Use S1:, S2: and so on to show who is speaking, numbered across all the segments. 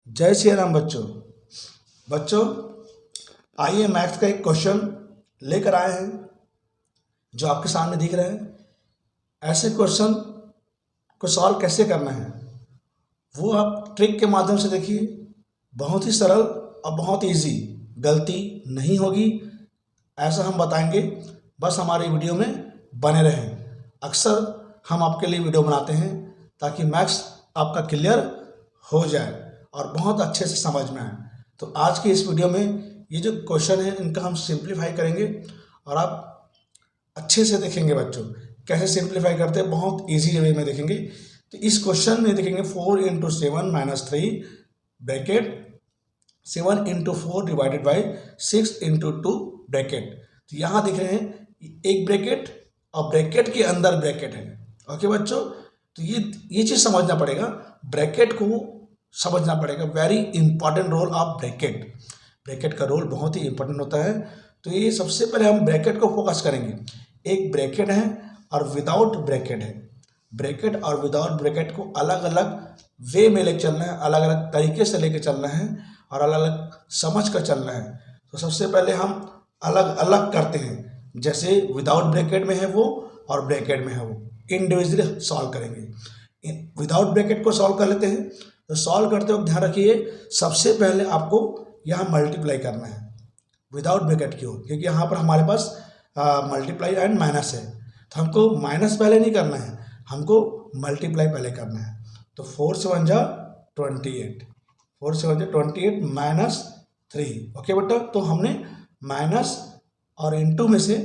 S1: जय श्री राम बच्चों। बच्चों आइए मैथ्स का एक क्वेश्चन लेकर आए हैं जो आपके सामने दिख रहे हैं। ऐसे क्वेश्चन को सॉल्व कैसे करना है वो आप ट्रिक के माध्यम से देखिए। बहुत ही सरल और बहुत इजी, गलती नहीं होगी ऐसा हम बताएंगे। बस हमारी वीडियो में बने रहें। अक्सर हम आपके लिए वीडियो बनाते हैं ताकि मैथ्स आपका क्लियर हो जाए और बहुत अच्छे से समझ में आए। तो आज की इस वीडियो में ये जो क्वेश्चन है इनका हम सिंप्लीफाई करेंगे और आप अच्छे से देखेंगे बच्चों कैसे सिंप्लीफाई करते हैं, बहुत इजी वे में देखेंगे। तो इस क्वेश्चन में देखेंगे 4 into 7 minus 3 bracket 7 into 4 divided by 6 into 2 bracket. तो यहाँ देख रहे हैं एक ब्रैकेट और ब्रैकेट के अंदर ब्रैकेट है। ओके बच्चों, तो ये चीज़ समझना पड़ेगा, ब्रैकेट को समझना पड़ेगा। Very important role of bracket. Bracket का रोल बहुत ही इंपॉर्टेंट होता है। तो ये सबसे पहले हम ब्रैकेट को फोकस करेंगे। एक ब्रैकेट है और विदाउट ब्रैकेट है। ब्रैकेट और विदाउट ब्रैकेट को अलग अलग वे में लेकर चलना है, अलग अलग तरीके से लेकर चलना है और अलग अलग समझ कर चलना है। तो सबसे पहले हम अलग अलग करते हैं, जैसे विदाउट ब्रैकेट में है वो और ब्रैकेट में है वो, इंडिविजुअली सॉल्व करेंगे। विदाउट ब्रैकेट को सॉल्व कर लेते हैं। तो सॉल्व करते वक्त ध्यान रखिए, सबसे पहले आपको यहाँ मल्टीप्लाई करना है विदाउट ब्रैकेट की ओर, क्योंकि यहाँ पर हमारे पास मल्टीप्लाई एंड माइनस है। तो हमको माइनस पहले नहीं करना है, हमको मल्टीप्लाई पहले करना है। तो 4 से 1 जा 28, 4 से 1 जा 28 माइनस 3। ओके बेटा, तो हमने माइनस और इंटू में से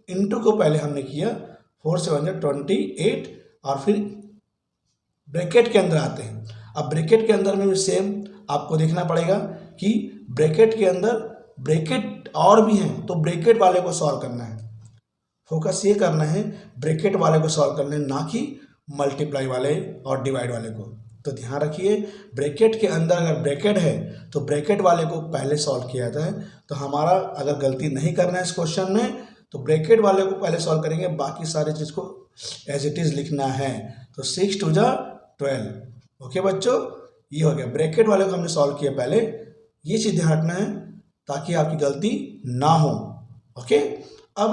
S1: इंटू को पहले हमने किया। 4 से 1 जा 28 और फिर ब्रैकेट के अंदर आते हैं। अब ब्रैकेट के अंदर में भी सेम आपको देखना पड़ेगा कि ब्रैकेट के अंदर ब्रैकेट और भी हैं, तो ब्रैकेट वाले को सॉल्व करना है। फोकस ये करना है ब्रैकेट वाले को सॉल्व करना है, ना कि मल्टीप्लाई वाले और डिवाइड वाले को। तो ध्यान रखिए, ब्रैकेट के अंदर अगर ब्रैकेट है तो ब्रैकेट वाले को पहले सॉल्व किया जाता है। तो हमारा अगर गलती नहीं करना है इस क्वेश्चन में तो ब्रैकेट वाले को पहले सॉल्व करेंगे, बाकी सारी चीज़ को एज इट इज़ लिखना है। तो 6 2 जा 12। ओके बच्चों, ये हो गया। ब्रैकेट वाले को हमने सॉल्व किया पहले, ये चीज़ ध्यान रखना है ताकि आपकी गलती ना हो। ओके, अब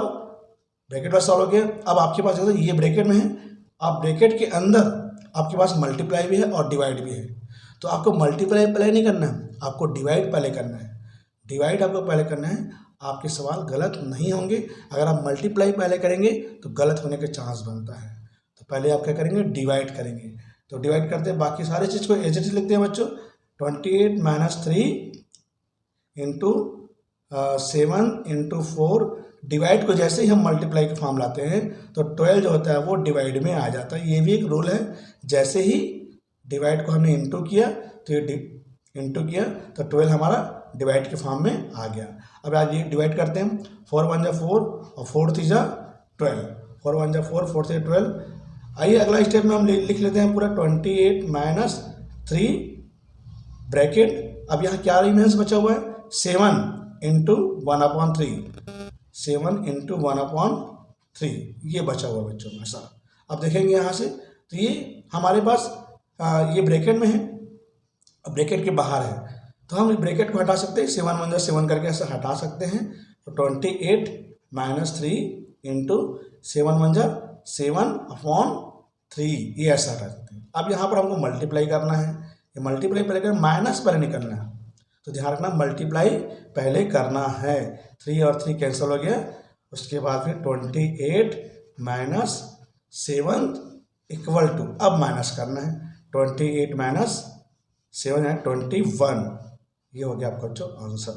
S1: ब्रैकेट वाला सॉल्व हो गया। अब आपके पास जैसे ये ब्रैकेट में है, आप ब्रैकेट के अंदर आपके पास मल्टीप्लाई भी है और डिवाइड भी है। तो आपको मल्टीप्लाई पहले नहीं करना है, आपको डिवाइड पहले करना है। डिवाइड आपको पहले करना है, आपके सवाल गलत नहीं होंगे। अगर आप मल्टीप्लाई पहले करेंगे तो गलत होने के चांस बनता है। तो पहले आप क्या करेंगे, डिवाइड करेंगे। तो डिवाइड करते हैं, बाकी सारी चीज़ को एज इट इज लिखते हैं बच्चों। 28 माइनस 3 इंटू 7 इंटू 4। डिवाइड को जैसे ही हम मल्टीप्लाई के फॉर्म लाते हैं तो 12 जो होता है वो डिवाइड में आ जाता है। ये भी एक रूल है, जैसे ही डिवाइड को हमने इंटू किया तो ये इंटू किया तो 12 हमारा डिवाइड के फॉर्म में आ गया। अब आज ये डिवाइड करते हैं, 4 1 जा 4 और 4 3 जा 12, 4 1 जा 4 4 3 12। आइए अगला स्टेप में हम लिख लेते हैं पूरा 28 माइनस 3 ब्रैकेट। अब यहाँ क्या रिमेंस बचा हुआ है, 7 इंटू 1/3, 7 इंटू 1/3 ये बचा हुआ बच्चों में। ऐसा अब देखेंगे यहाँ से, तो ये हमारे पास ये ब्रैकेट में है, अब ब्रैकेट के बाहर है तो हम ब्रैकेट को हटा सकते हैं, 7 1 जा 7 करके ऐसा हटा सकते हैं। तो 28 माइनस 3 इंटू 7 1 जा 7/3 ये ऐसा हटा सकते हैं। अब यहाँ पर हमको मल्टीप्लाई करना है, ये मल्टीप्लाई पहले करना, माइनस पहले नहीं करना है। तो ध्यान रखना मल्टीप्लाई पहले करना है। 3 और 3 कैंसिल हो गया, उसके बाद फिर 28 माइनस 7 इक्वल टू, अब माइनस करना है, 28 माइनस 7 है 21। ये हो गया आपका जो आंसर।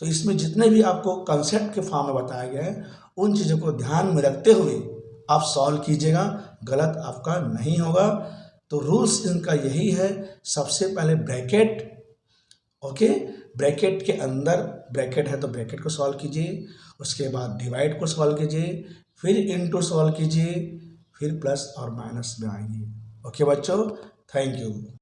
S1: तो इसमें जितने भी आपको कंसेप्ट के फॉर्म में बताया गया है उन चीज़ों को ध्यान में रखते हुए आप सॉल्व कीजिएगा, गलत आपका नहीं होगा। तो रूल्स इनका यही है, सबसे पहले ब्रैकेट, ओके, ब्रैकेट के अंदर ब्रैकेट है तो ब्रैकेट को सॉल्व कीजिए, उसके बाद डिवाइड को सॉल्व कीजिए, फिर इनटू सॉल्व कीजिए, फिर प्लस और माइनस में आइए। ओके बच्चों, थैंक यू।